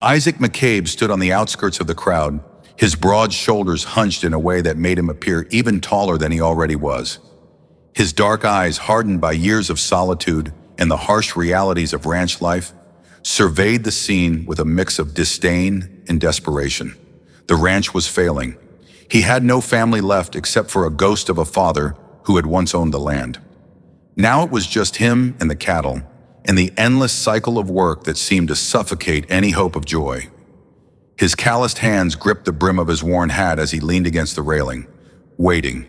Isaac McCabe stood on the outskirts of the crowd, his broad shoulders hunched in a way that made him appear even taller than he already was. His dark eyes, hardened by years of solitude and the harsh realities of ranch life, surveyed the scene with a mix of disdain and desperation. The ranch was failing. He had no family left except for a ghost of a father who had once owned the land. Now it was just him and the cattle, and the endless cycle of work that seemed to suffocate any hope of joy. His calloused hands gripped the brim of his worn hat as he leaned against the railing, waiting.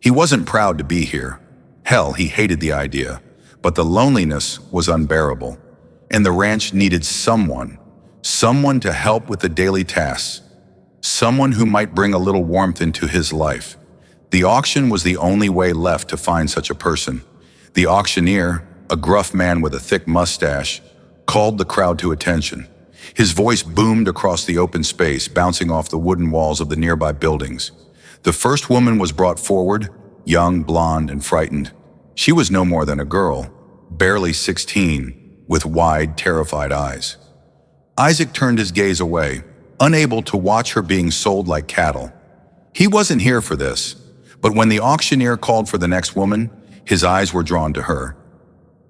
He wasn't proud to be here. Hell, he hated the idea, but the loneliness was unbearable, and the ranch needed someone to help with the daily tasks, someone who might bring a little warmth into his life. The auction was the only way left to find such a person. The auctioneer, a gruff man with a thick mustache, called the crowd to attention. His voice boomed across the open space, bouncing off the wooden walls of the nearby buildings. The first woman was brought forward, young, blonde, and frightened. She was no more than a girl, barely 16, with wide, terrified eyes. Isaac turned his gaze away, unable to watch her being sold like cattle. He wasn't here for this, but when the auctioneer called for the next woman, his eyes were drawn to her.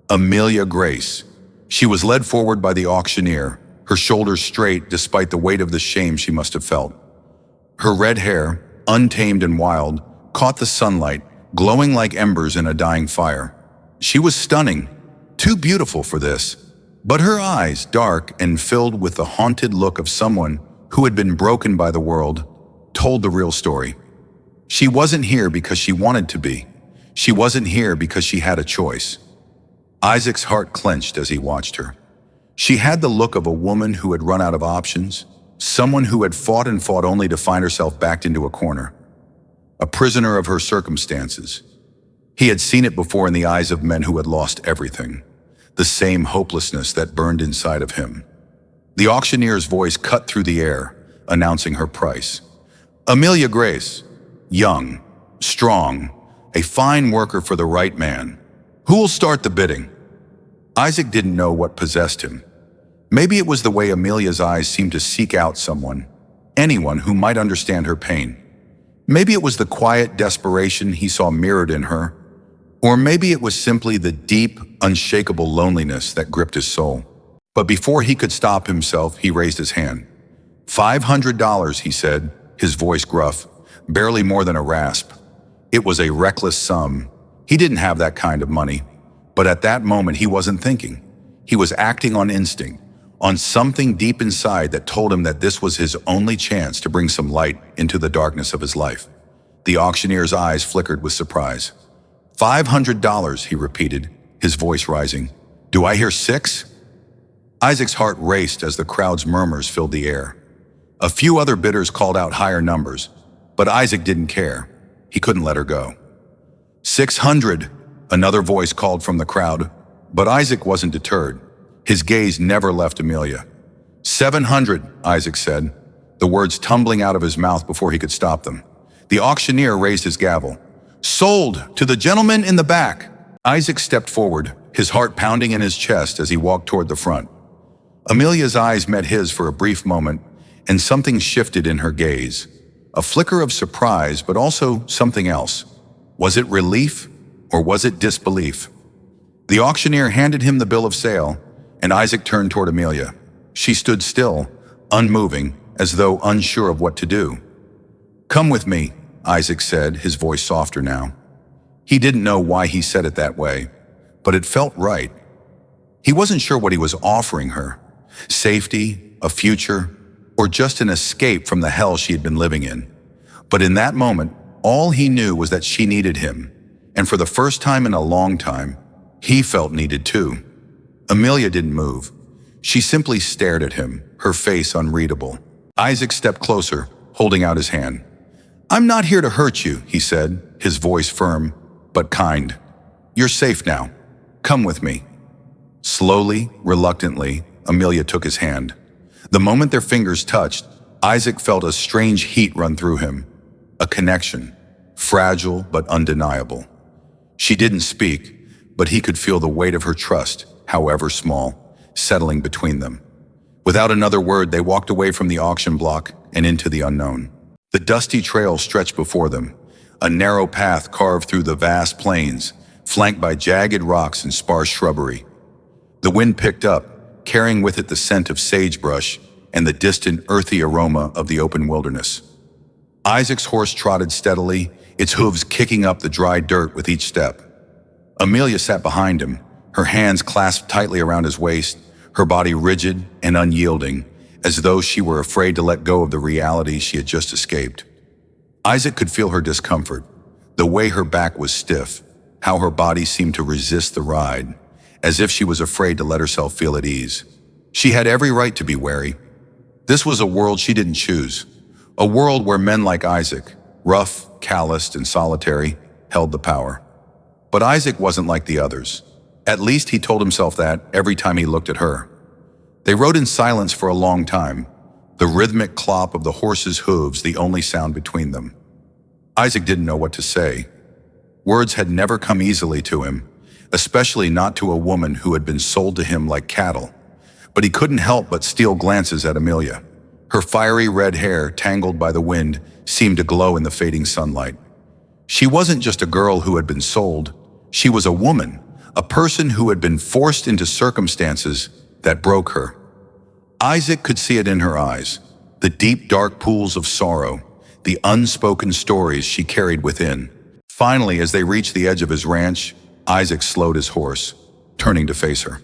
Amelia Grace. She was led forward by the auctioneer, her shoulders straight despite the weight of the shame she must have felt. Her red hair, untamed and wild, caught the sunlight, glowing like embers in a dying fire. She was stunning, too beautiful for this, but her eyes, dark and filled with the haunted look of someone who had been broken by the world, told the real story. She wasn't here because she wanted to be. She wasn't here because she had a choice. Isaac's heart clenched as he watched her. She had the look of a woman who had run out of options, someone who had fought and fought only to find herself backed into a corner, a prisoner of her circumstances. He had seen it before in the eyes of men who had lost everything, the same hopelessness that burned inside of him. The auctioneer's voice cut through the air, announcing her price. Amelia Grace, young, strong, a fine worker for the right man. Who will start the bidding? Isaac didn't know what possessed him. Maybe it was the way Amelia's eyes seemed to seek out someone, anyone who might understand her pain. Maybe it was the quiet desperation he saw mirrored in her, or maybe it was simply the deep, unshakable loneliness that gripped his soul. But before he could stop himself, he raised his hand. $500, he said, his voice gruff, barely more than a rasp. It was a reckless sum. He didn't have that kind of money, but at that moment he wasn't thinking. He was acting on instinct, on something deep inside that told him that this was his only chance to bring some light into the darkness of his life. The auctioneer's eyes flickered with surprise. $500, he repeated, his voice rising. Do I hear 6? Isaac's heart raced as the crowd's murmurs filled the air. A few other bidders called out higher numbers, but Isaac didn't care. He couldn't let her go. 600, another voice called from the crowd, but Isaac wasn't deterred. His gaze never left Amelia. 700, Isaac said, the words tumbling out of his mouth before he could stop them. The auctioneer raised his gavel. Sold to the gentleman in the back. Isaac stepped forward, his heart pounding in his chest as he walked toward the front. Amelia's eyes met his for a brief moment, and something shifted in her gaze. A flicker of surprise, but also something else. Was it relief, or was it disbelief? The auctioneer handed him the bill of sale, and Isaac turned toward Amelia. She stood still, unmoving, as though unsure of what to do. Come with me, Isaac said, his voice softer now. He didn't know why he said it that way, but it felt right. He wasn't sure what he was offering her. Safety, a future, or just an escape from the hell she had been living in. But in that moment, all he knew was that she needed him, and for the first time in a long time, he felt needed too. Amelia didn't move. She simply stared at him, her face unreadable. Isaac stepped closer, holding out his hand. I'm not here to hurt you, he said, his voice firm, but kind. You're safe now. Come with me. Slowly, reluctantly, Amelia took his hand. The moment their fingers touched, Isaac felt a strange heat run through him. A connection, fragile but undeniable. She didn't speak, but he could feel the weight of her trust, however small, settling between them. Without another word, they walked away from the auction block and into the unknown. The dusty trail stretched before them, a narrow path carved through the vast plains, flanked by jagged rocks and sparse shrubbery. The wind picked up, carrying with it the scent of sagebrush and the distant, earthy aroma of the open wilderness. Isaac's horse trotted steadily, its hooves kicking up the dry dirt with each step. Amelia sat behind him, her hands clasped tightly around his waist, her body rigid and unyielding, as though she were afraid to let go of the reality she had just escaped. Isaac could feel her discomfort, the way her back was stiff, how her body seemed to resist the ride, as if she was afraid to let herself feel at ease. She had every right to be wary. This was a world she didn't choose, a world where men like Isaac, rough, calloused, and solitary, held the power. But Isaac wasn't like the others. At least he told himself that every time he looked at her. They rode in silence for a long time, the rhythmic clop of the horse's hooves the only sound between them. Isaac didn't know what to say. Words had never come easily to him, especially not to a woman who had been sold to him like cattle. But he couldn't help but steal glances at Amelia. Her fiery red hair, tangled by the wind, seemed to glow in the fading sunlight. She wasn't just a girl who had been sold. She was a woman, a person who had been forced into circumstances that broke her. Isaac could see it in her eyes, the deep, dark pools of sorrow, the unspoken stories she carried within. Finally, as they reached the edge of his ranch, Isaac slowed his horse, turning to face her.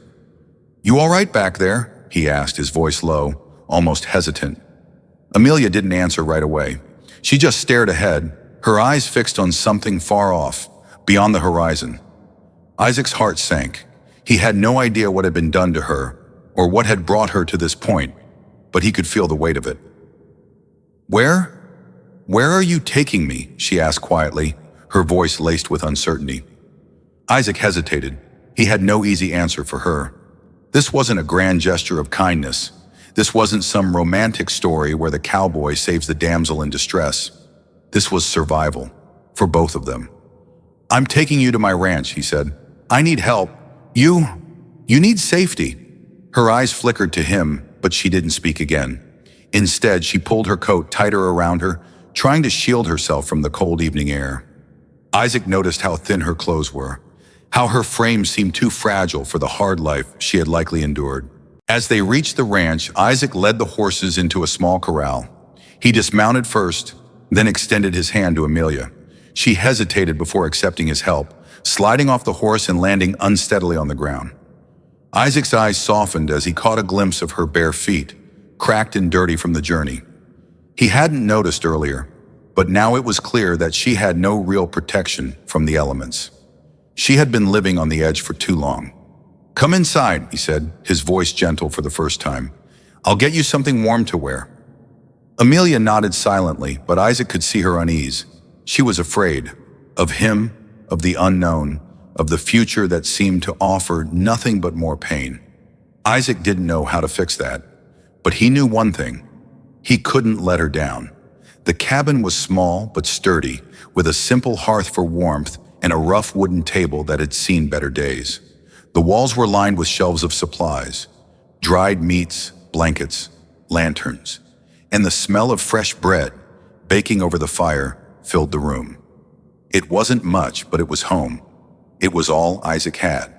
"You all right back there?" he asked, his voice low, almost hesitant. Amelia didn't answer right away. She just stared ahead, her eyes fixed on something far off, beyond the horizon. Isaac's heart sank. He had no idea what had been done to her, or what had brought her to this point, but he could feel the weight of it. Where are you taking me?" she asked quietly, her voice laced with uncertainty. Isaac hesitated. He had no easy answer for her. This wasn't a grand gesture of kindness. This wasn't some romantic story where the cowboy saves the damsel in distress. This was survival, for both of them. "I'm taking you to my ranch," he said. "I need help. You need safety." Her eyes flickered to him, but she didn't speak again. Instead, she pulled her coat tighter around her, trying to shield herself from the cold evening air. Isaac noticed how thin her clothes were, how her frame seemed too fragile for the hard life she had likely endured. As they reached the ranch, Isaac led the horses into a small corral. He dismounted first, then extended his hand to Amelia. She hesitated before accepting his help, sliding off the horse and landing unsteadily on the ground. Isaac's eyes softened as he caught a glimpse of her bare feet, cracked and dirty from the journey. He hadn't noticed earlier, but now it was clear that she had no real protection from the elements. She had been living on the edge for too long. "Come inside," he said, his voice gentle for the first time. "I'll get you something warm to wear." Amelia nodded silently, but Isaac could see her unease. She was afraid of him, of the unknown, of the future that seemed to offer nothing but more pain. Isaac didn't know how to fix that, but he knew one thing. He couldn't let her down. The cabin was small but sturdy, with a simple hearth for warmth and a rough wooden table that had seen better days. The walls were lined with shelves of supplies, dried meats, blankets, lanterns, and the smell of fresh bread, baking over the fire, filled the room. It wasn't much, but it was home. It was all Isaac had.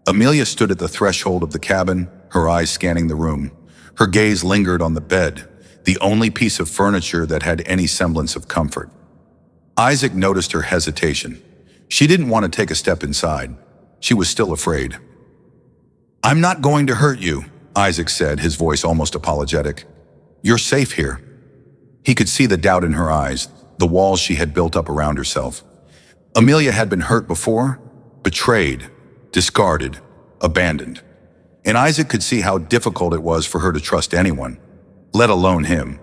Amelia stood at the threshold of the cabin, her eyes scanning the room. Her gaze lingered on the bed, the only piece of furniture that had any semblance of comfort. Isaac noticed her hesitation. She didn't want to take a step inside. She was still afraid. "I'm not going to hurt you," Isaac said, his voice almost apologetic. "You're safe here." He could see the doubt in her eyes, the walls she had built up around herself. Amelia had been hurt before, betrayed, discarded, abandoned. And Isaac could see how difficult it was for her to trust anyone, let alone him.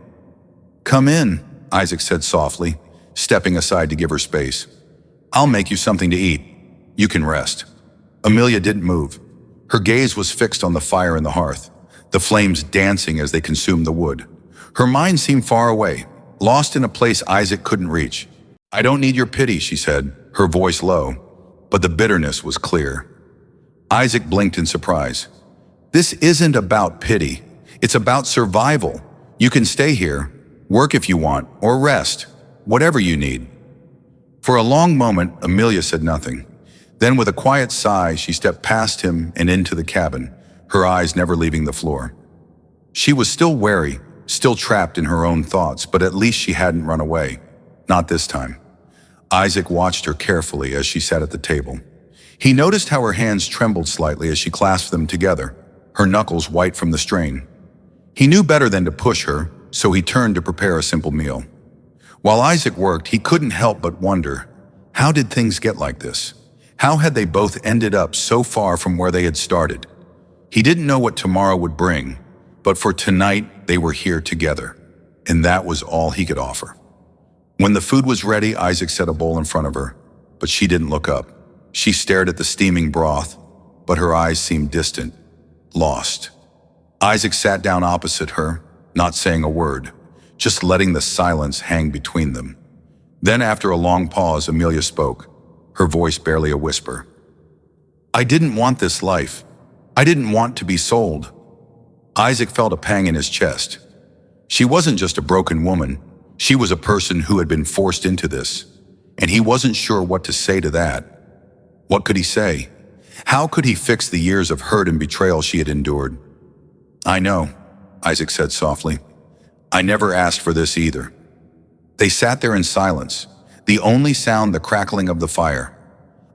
"Come in," Isaac said softly, stepping aside to give her space. "I'll make you something to eat. You can rest." Amelia didn't move. Her gaze was fixed on the fire in the hearth, the flames dancing as they consumed the wood. Her mind seemed far away, lost in a place Isaac couldn't reach. "I don't need your pity," she said, her voice low, but the bitterness was clear. Isaac blinked in surprise. "This isn't about pity. It's about survival. You can stay here, work if you want, or rest, whatever you need." For a long moment, Amelia said nothing. Then with a quiet sigh, she stepped past him and into the cabin, her eyes never leaving the floor. She was still wary, still trapped in her own thoughts, but at least she hadn't run away. Not this time. Isaac watched her carefully as she sat at the table. He noticed how her hands trembled slightly as she clasped them together, her knuckles white from the strain. He knew better than to push her, so he turned to prepare a simple meal. While Isaac worked, he couldn't help but wonder, how did things get like this? How had they both ended up so far from where they had started? He didn't know what tomorrow would bring, but for tonight they were here together, and that was all he could offer. When the food was ready, Isaac set a bowl in front of her, but she didn't look up. She stared at the steaming broth, but her eyes seemed distant, lost. Isaac sat down opposite her, not saying a word, just letting the silence hang between them. Then after a long pause, Amelia spoke, her voice barely a whisper. "I didn't want this life. I didn't want to be sold." Isaac felt a pang in his chest. She wasn't just a broken woman. She was a person who had been forced into this, and he wasn't sure what to say to that. What could he say? How could he fix the years of hurt and betrayal she had endured? "I know," Isaac said softly. "I never asked for this either." They sat there in silence, the only sound the crackling of the fire.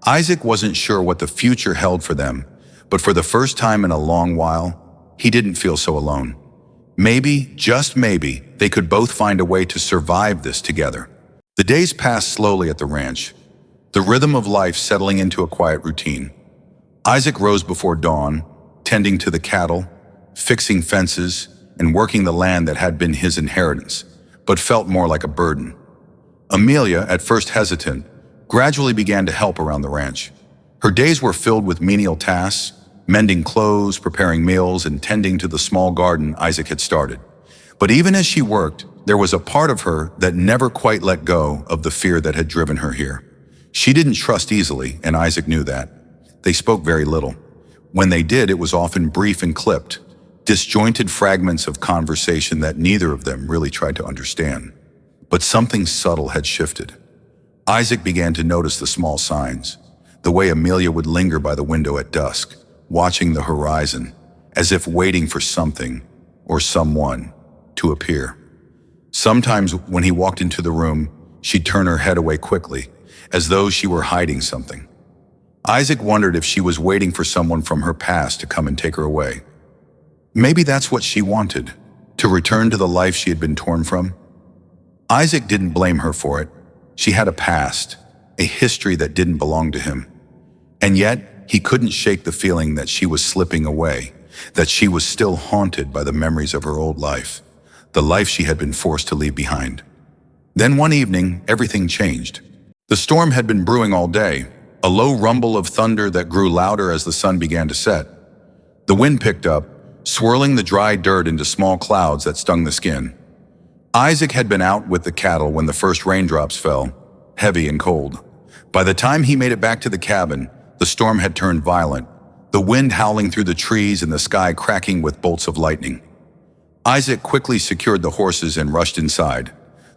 Isaac wasn't sure what the future held for them, but for the first time in a long while, he didn't feel so alone. Maybe, just maybe, they could both find a way to survive this together. The days passed slowly at the ranch, the rhythm of life settling into a quiet routine. Isaac rose before dawn, tending to the cattle, fixing fences, and working the land that had been his inheritance, but felt more like a burden. Amelia, at first hesitant, gradually began to help around the ranch. Her days were filled with menial tasks, mending clothes, preparing meals, and tending to the small garden Isaac had started. But even as she worked, there was a part of her that never quite let go of the fear that had driven her here. She didn't trust easily, and Isaac knew that. They spoke very little. When they did, it was often brief and clipped, disjointed fragments of conversation that neither of them really tried to understand. But something subtle had shifted. Isaac began to notice the small signs, the way Amelia would linger by the window at dusk, watching the horizon, as if waiting for something or someone to appear. Sometimes when he walked into the room, she'd turn her head away quickly, as though she were hiding something. Isaac wondered if she was waiting for someone from her past to come and take her away. Maybe that's what she wanted, to return to the life she had been torn from. Isaac didn't blame her for it. She had a past, a history that didn't belong to him. And yet, he couldn't shake the feeling that she was slipping away, that she was still haunted by the memories of her old life, the life she had been forced to leave behind. Then one evening, everything changed. The storm had been brewing all day, a low rumble of thunder that grew louder as the sun began to set. The wind picked up, swirling the dry dirt into small clouds that stung the skin. Isaac had been out with the cattle when the first raindrops fell, heavy and cold. By the time he made it back to the cabin, the storm had turned violent, the wind howling through the trees and the sky cracking with bolts of lightning. Isaac quickly secured the horses and rushed inside,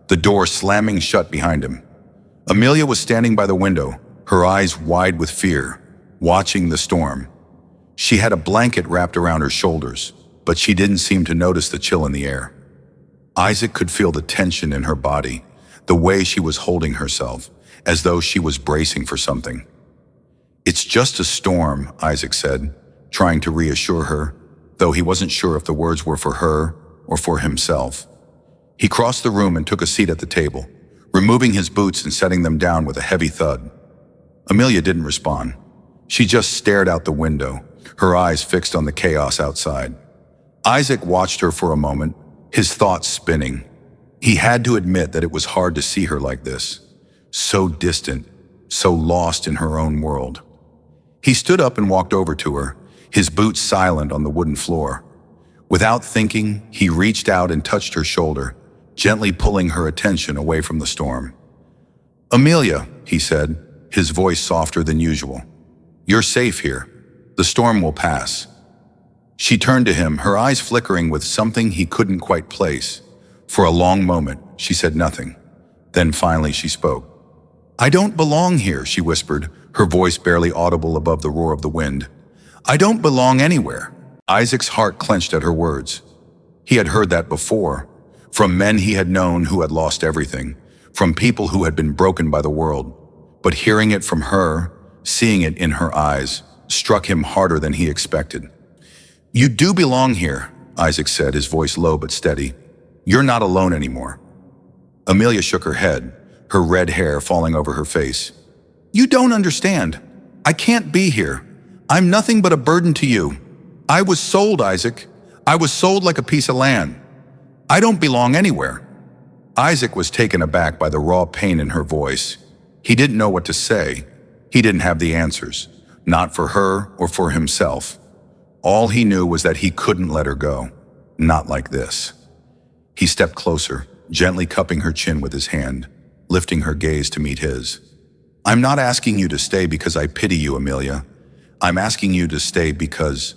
the door slamming shut behind him. Amelia was standing by the window, her eyes wide with fear, watching the storm. She had a blanket wrapped around her shoulders, but she didn't seem to notice the chill in the air. Isaac could feel the tension in her body, the way she was holding herself, as though she was bracing for something. "It's just a storm," Isaac said, trying to reassure her, though he wasn't sure if the words were for her or for himself. He crossed the room and took a seat at the table, removing his boots and setting them down with a heavy thud. Amelia didn't respond. She just stared out the window, her eyes fixed on the chaos outside. Isaac watched her for a moment, his thoughts spinning. He had to admit that it was hard to see her like this, so distant, so lost in her own world. He stood up and walked over to her, his boots silent on the wooden floor. Without thinking, he reached out and touched her shoulder, gently pulling her attention away from the storm. "Amelia," he said, his voice softer than usual. "You're safe here. The storm will pass." She turned to him, her eyes flickering with something he couldn't quite place. For a long moment, she said nothing. Then finally she spoke. "I don't belong here," she whispered, her voice barely audible above the roar of the wind. "I don't belong anywhere." Isaac's heart clenched at her words. He had heard that before, from men he had known who had lost everything, from people who had been broken by the world. But hearing it from her, seeing it in her eyes, struck him harder than he expected. "You do belong here," Isaac said, his voice low but steady. "You're not alone anymore." Amelia shook her head, her red hair falling over her face. "You don't understand. I can't be here. I'm nothing but a burden to you. I was sold, Isaac. I was sold like a piece of land. I don't belong anywhere." Isaac was taken aback by the raw pain in her voice. He didn't know what to say. He didn't have the answers, not for her or for himself. All he knew was that he couldn't let her go. Not like this. He stepped closer, gently cupping her chin with his hand, lifting her gaze to meet his. "I'm not asking you to stay because I pity you, Amelia. I'm asking you to stay because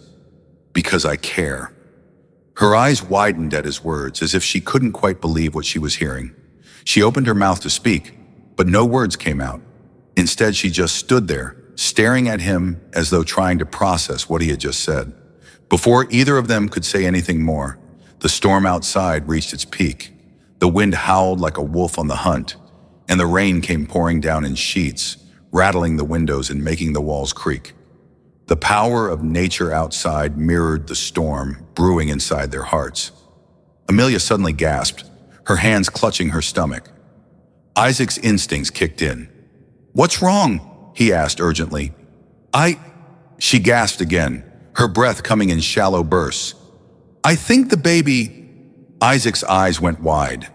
I care." Her eyes widened at his words, as if she couldn't quite believe what she was hearing. She opened her mouth to speak, but no words came out. Instead, she just stood there, staring at him as though trying to process what he had just said. Before either of them could say anything more, the storm outside reached its peak. The wind howled like a wolf on the hunt, and the rain came pouring down in sheets, rattling the windows and making the walls creak. The power of nature outside mirrored the storm brewing inside their hearts. Amelia suddenly gasped, her hands clutching her stomach. Isaac's instincts kicked in. "What's wrong?" he asked urgently. She gasped again, her breath coming in shallow bursts. "I think the baby—" Isaac's eyes went wide.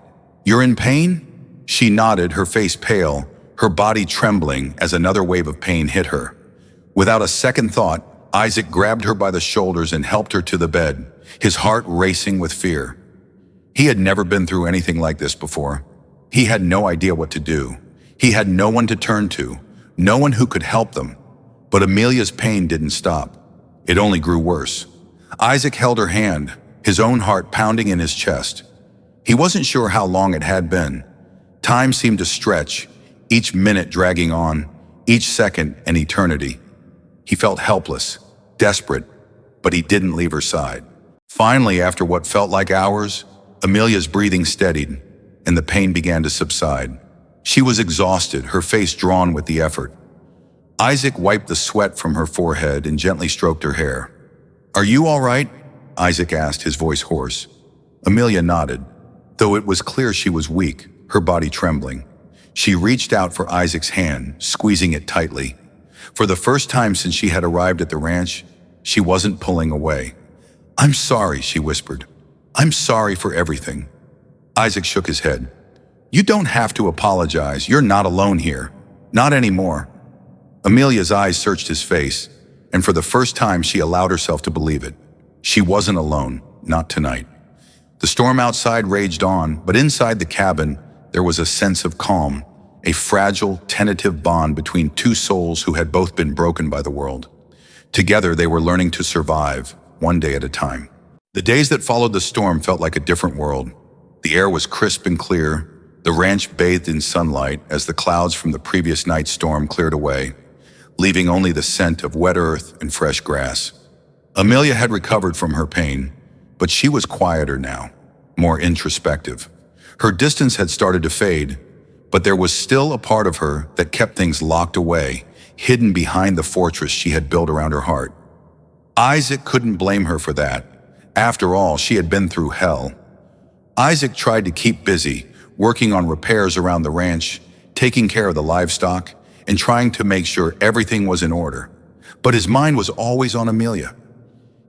"You're in pain?" She nodded, her face pale, her body trembling as another wave of pain hit her. Without a second thought, Isaac grabbed her by the shoulders and helped her to the bed, his heart racing with fear. He had never been through anything like this before. He had no idea what to do. He had no one to turn to, no one who could help them. But Amelia's pain didn't stop. It only grew worse. Isaac held her hand, his own heart pounding in his chest. He wasn't sure how long it had been. Time seemed to stretch, each minute dragging on, each second an eternity. He felt helpless, desperate, but he didn't leave her side. Finally, after what felt like hours, Amelia's breathing steadied, and the pain began to subside. She was exhausted, her face drawn with the effort. Isaac wiped the sweat from her forehead and gently stroked her hair. "Are you all right?" Isaac asked, his voice hoarse. Amelia nodded, though it was clear she was weak, her body trembling. She reached out for Isaac's hand, squeezing it tightly. For the first time since she had arrived at the ranch, she wasn't pulling away. "I'm sorry," she whispered. "I'm sorry for everything." Isaac shook his head. "You don't have to apologize. You're not alone here. Not anymore." Amelia's eyes searched his face, and for the first time she allowed herself to believe it. She wasn't alone, not tonight. The storm outside raged on, but inside the cabin, there was a sense of calm, a fragile, tentative bond between two souls who had both been broken by the world. Together, they were learning to survive, one day at a time. The days that followed the storm felt like a different world. The air was crisp and clear, the ranch bathed in sunlight as the clouds from the previous night's storm cleared away, leaving only the scent of wet earth and fresh grass. Amelia had recovered from her pain, but she was quieter now, more introspective. Her distance had started to fade, but there was still a part of her that kept things locked away, hidden behind the fortress she had built around her heart. Isaac couldn't blame her for that. After all, she had been through hell. Isaac tried to keep busy, working on repairs around the ranch, taking care of the livestock, and trying to make sure everything was in order. But his mind was always on Amelia.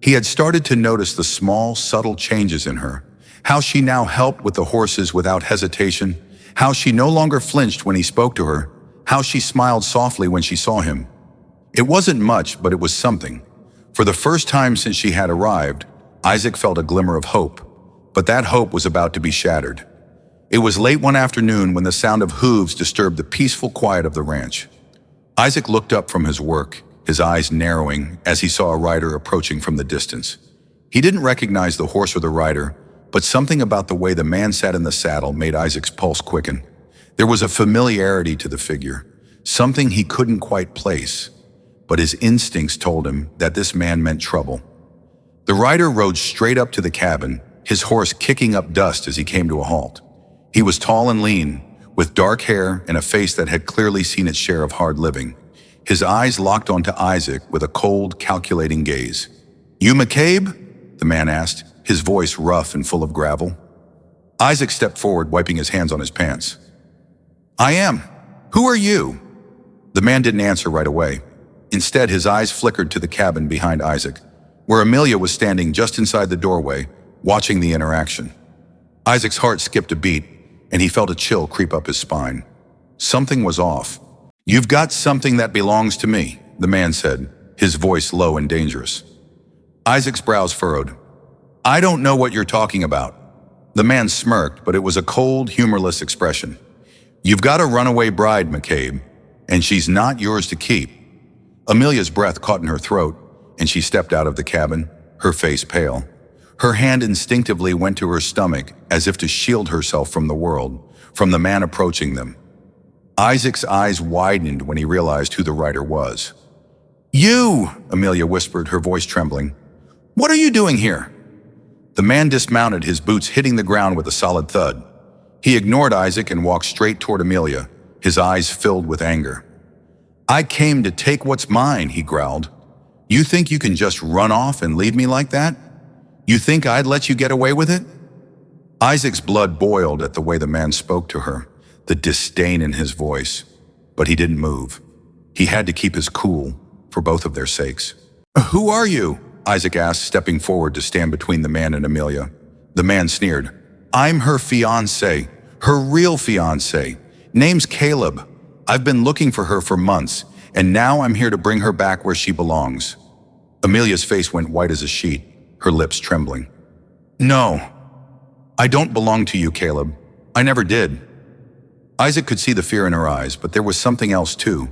He had started to notice the small, subtle changes in her, how she now helped with the horses without hesitation, how she no longer flinched when he spoke to her, how she smiled softly when she saw him. It wasn't much, but it was something. For the first time since she had arrived, Isaac felt a glimmer of hope, but that hope was about to be shattered. It was late one afternoon when the sound of hooves disturbed the peaceful quiet of the ranch. Isaac looked up from his work, his eyes narrowing as he saw a rider approaching from the distance. He didn't recognize the horse or the rider, but something about the way the man sat in the saddle made Isaac's pulse quicken. There was a familiarity to the figure, something he couldn't quite place, but his instincts told him that this man meant trouble. The rider rode straight up to the cabin, his horse kicking up dust as he came to a halt. He was tall and lean, with dark hair and a face that had clearly seen its share of hard living. His eyes locked onto Isaac with a cold, calculating gaze. "You McCabe?" the man asked, his voice rough and full of gravel. Isaac stepped forward, wiping his hands on his pants. "I am. Who are you?" The man didn't answer right away. Instead, his eyes flickered to the cabin behind Isaac, where Amelia was standing just inside the doorway, watching the interaction. Isaac's heart skipped a beat, and he felt a chill creep up his spine. Something was off. "You've got something that belongs to me," the man said, his voice low and dangerous. Isaac's brows furrowed. "I don't know what you're talking about." The man smirked, but it was a cold, humorless expression. "You've got a runaway bride, McCabe, and she's not yours to keep." Amelia's breath caught in her throat, and she stepped out of the cabin, her face pale. Her hand instinctively went to her stomach as if to shield herself from the world, from the man approaching them. Isaac's eyes widened when he realized who the rider was. "You!" Amelia whispered, her voice trembling. "What are you doing here?" The man dismounted, his boots hitting the ground with a solid thud. He ignored Isaac and walked straight toward Amelia, his eyes filled with anger. "I came to take what's mine," he growled. "You think you can just run off and leave me like that? You think I'd let you get away with it?" Isaac's blood boiled at the way the man spoke to her, the disdain in his voice, but he didn't move. He had to keep his cool, for both of their sakes. "Who are you?" Isaac asked, stepping forward to stand between the man and Amelia. The man sneered. "I'm her fiancé, her real fiancé. Name's Caleb. I've been looking for her for months, and now I'm here to bring her back where she belongs." Amelia's face went white as a sheet, her lips trembling. "No, I don't belong to you, Caleb. I never did." Isaac could see the fear in her eyes, but there was something else too.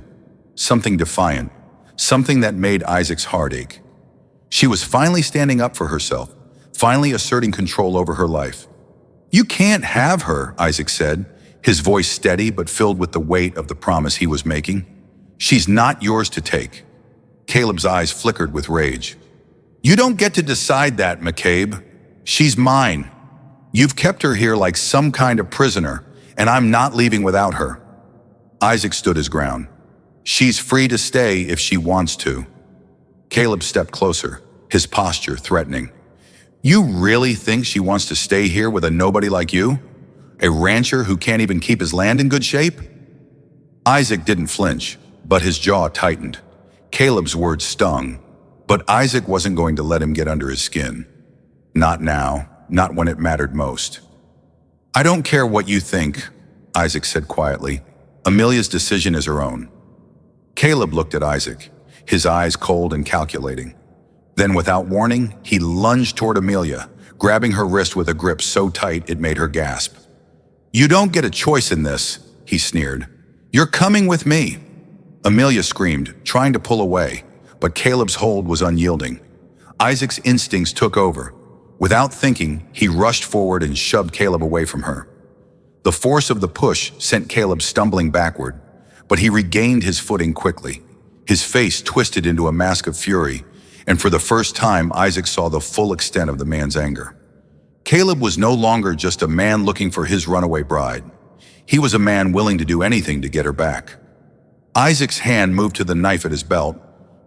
Something defiant. Something that made Isaac's heart ache. She was finally standing up for herself, finally asserting control over her life. "You can't have her," Isaac said, his voice steady but filled with the weight of the promise he was making. "She's not yours to take." Caleb's eyes flickered with rage. "You don't get to decide that, McCabe. She's mine. You've kept her here like some kind of prisoner, and I'm not leaving without her." Isaac stood his ground. "She's free to stay if she wants to." Caleb stepped closer, his posture threatening. "You really think she wants to stay here with a nobody like you? A rancher who can't even keep his land in good shape?" Isaac didn't flinch, but his jaw tightened. Caleb's words stung, but Isaac wasn't going to let him get under his skin. Not now, not when it mattered most. "I don't care what you think," Isaac said quietly. "Amelia's decision is her own." Caleb looked at Isaac, his eyes cold and calculating. Then, without warning, he lunged toward Amelia, grabbing her wrist with a grip so tight it made her gasp. "You don't get a choice in this," he sneered. "You're coming with me." Amelia screamed, trying to pull away, but Caleb's hold was unyielding. Isaac's instincts took over. Without thinking, he rushed forward and shoved Caleb away from her. The force of the push sent Caleb stumbling backward, but he regained his footing quickly. His face twisted into a mask of fury, and for the first time, Isaac saw the full extent of the man's anger. Caleb was no longer just a man looking for his runaway bride. He was a man willing to do anything to get her back. Isaac's hand moved to the knife at his belt,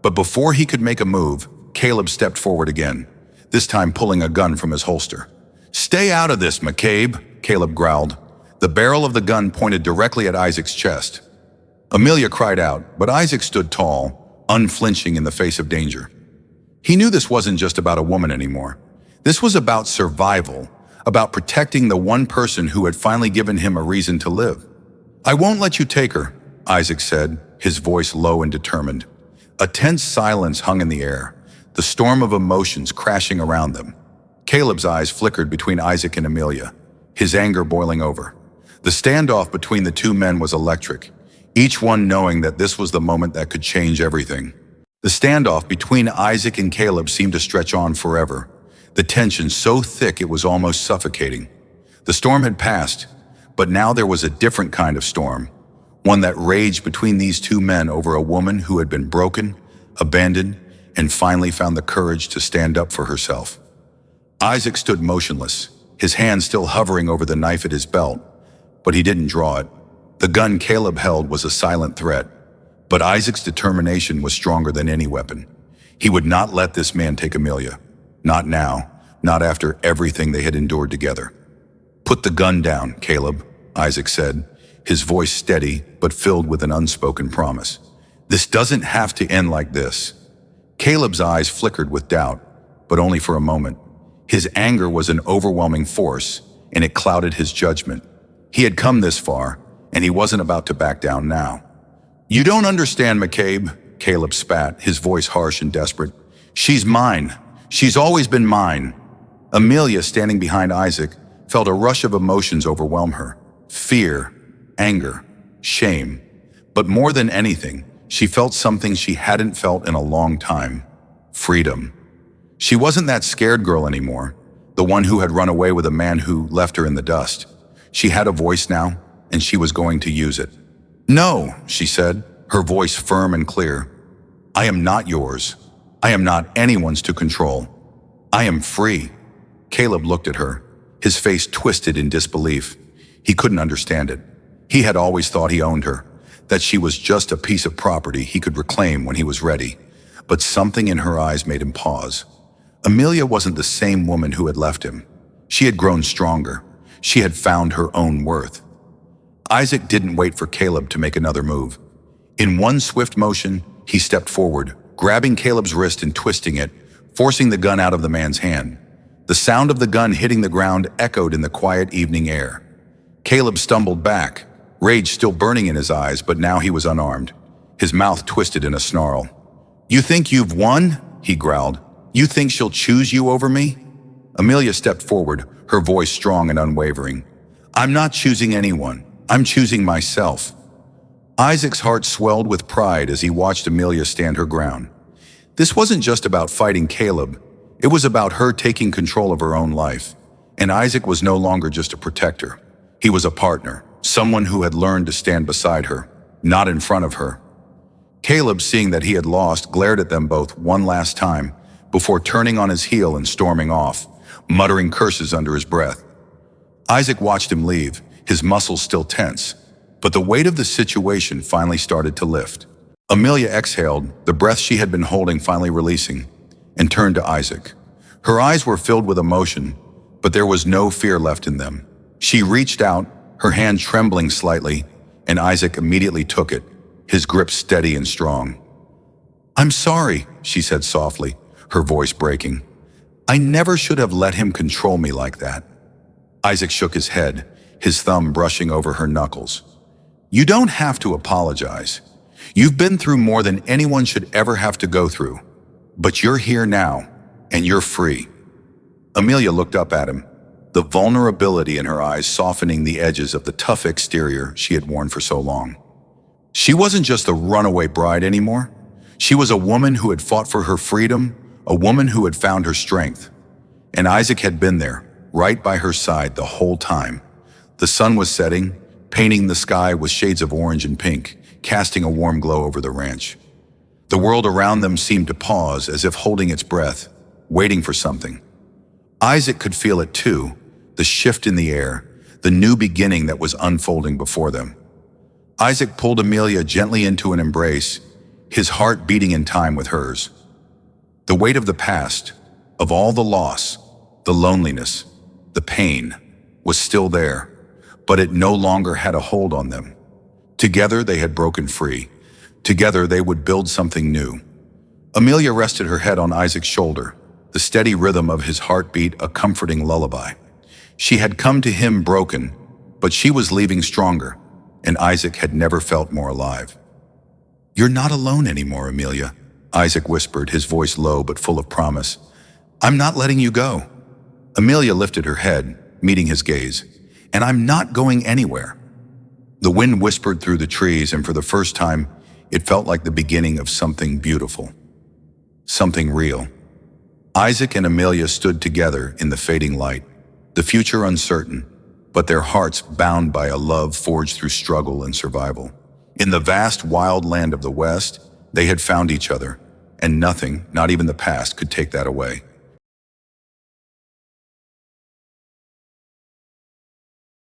but before he could make a move, Caleb stepped forward again, this time pulling a gun from his holster. "Stay out of this, McCabe," Caleb growled. The barrel of the gun pointed directly at Isaac's chest. Amelia cried out, but Isaac stood tall, unflinching in the face of danger. He knew this wasn't just about a woman anymore. This was about survival, about protecting the one person who had finally given him a reason to live. "I won't let you take her," Isaac said, his voice low and determined. A tense silence hung in the air, the storm of emotions crashing around them. Caleb's eyes flickered between Isaac and Amelia, his anger boiling over. The standoff between the two men was electric, each one knowing that this was the moment that could change everything. The standoff between Isaac and Caleb seemed to stretch on forever. the tension so thick it was almost suffocating. The storm had passed, but now there was a different kind of storm, one that raged between these two men over a woman who had been broken, abandoned, and finally found the courage to stand up for herself. Isaac stood motionless, his hand still hovering over the knife at his belt, but he didn't draw it. The gun Caleb held was a silent threat, but Isaac's determination was stronger than any weapon. He would not let this man take Amelia. Not now, not after everything they had endured together. "Put the gun down, Caleb," Isaac said, his voice steady but filled with an unspoken promise. "This doesn't have to end like this." Caleb's eyes flickered with doubt, but only for a moment. His anger was an overwhelming force, and it clouded his judgment. He had come this far, and he wasn't about to back down now. "You don't understand, McCabe," Caleb spat, his voice harsh and desperate. "She's mine. She's always been mine." Amelia, standing behind Isaac, felt a rush of emotions overwhelm her. Fear, anger, shame. But more than anything, she felt something she hadn't felt in a long time. Freedom. She wasn't that scared girl anymore, the one who had run away with a man who left her in the dust. She had a voice now, and she was going to use it. "No," she said, her voice firm and clear. "I am not yours. I am not anyone's to control. I am free." Caleb looked at her, his face twisted in disbelief. He couldn't understand it. He had always thought he owned her, that she was just a piece of property he could reclaim when he was ready. But something in her eyes made him pause. Amelia wasn't the same woman who had left him. She had grown stronger. She had found her own worth. Isaac didn't wait for Caleb to make another move. In one swift motion, he stepped forward, grabbing Caleb's wrist and twisting it, forcing the gun out of the man's hand. The sound of the gun hitting the ground echoed in the quiet evening air. Caleb stumbled back, rage still burning in his eyes, but now he was unarmed, his mouth twisted in a snarl. "You think you've won?" he growled. "You think she'll choose you over me?" Amelia stepped forward, her voice strong and unwavering. "I'm not choosing anyone. I'm choosing myself." Isaac's heart swelled with pride as he watched Amelia stand her ground. This wasn't just about fighting Caleb. It was about her taking control of her own life. And Isaac was no longer just a protector. He was a partner, someone who had learned to stand beside her, not in front of her. Caleb, seeing that he had lost, glared at them both one last time before turning on his heel and storming off, muttering curses under his breath. Isaac watched him leave, his muscles still tense, but the weight of the situation finally started to lift. Amelia exhaled, the breath she had been holding finally releasing, and turned to Isaac. Her eyes were filled with emotion, but there was no fear left in them. She reached out, her hand trembling slightly, and Isaac immediately took it, his grip steady and strong. "I'm sorry," she said softly, her voice breaking. "I never should have let him control me like that." Isaac shook his head, his thumb brushing over her knuckles. "You don't have to apologize. You've been through more than anyone should ever have to go through. But you're here now, and you're free." Amelia looked up at him, the vulnerability in her eyes softening the edges of the tough exterior she had worn for so long. She wasn't just a runaway bride anymore. She was a woman who had fought for her freedom, a woman who had found her strength. And Isaac had been there, right by her side the whole time. The sun was setting, painting the sky with shades of orange and pink, casting a warm glow over the ranch. The world around them seemed to pause as if holding its breath, waiting for something. Isaac could feel it too, the shift in the air, the new beginning that was unfolding before them. Isaac pulled Amelia gently into an embrace, his heart beating in time with hers. The weight of the past, of all the loss, the loneliness, the pain, was still there, but it no longer had a hold on them. Together they had broken free. Together they would build something new. Amelia rested her head on Isaac's shoulder, the steady rhythm of his heartbeat a comforting lullaby. She had come to him broken, but she was leaving stronger, and Isaac had never felt more alive. "You're not alone anymore, Amelia," Isaac whispered, his voice low but full of promise. "I'm not letting you go." Amelia lifted her head, meeting his gaze. "And I'm not going anywhere." The wind whispered through the trees, and for the first time, it felt like the beginning of something beautiful. Something real. Isaac and Amelia stood together in the fading light, the future uncertain, but their hearts bound by a love forged through struggle and survival. In the vast wild land of the West, they had found each other, and nothing, not even the past, could take that away.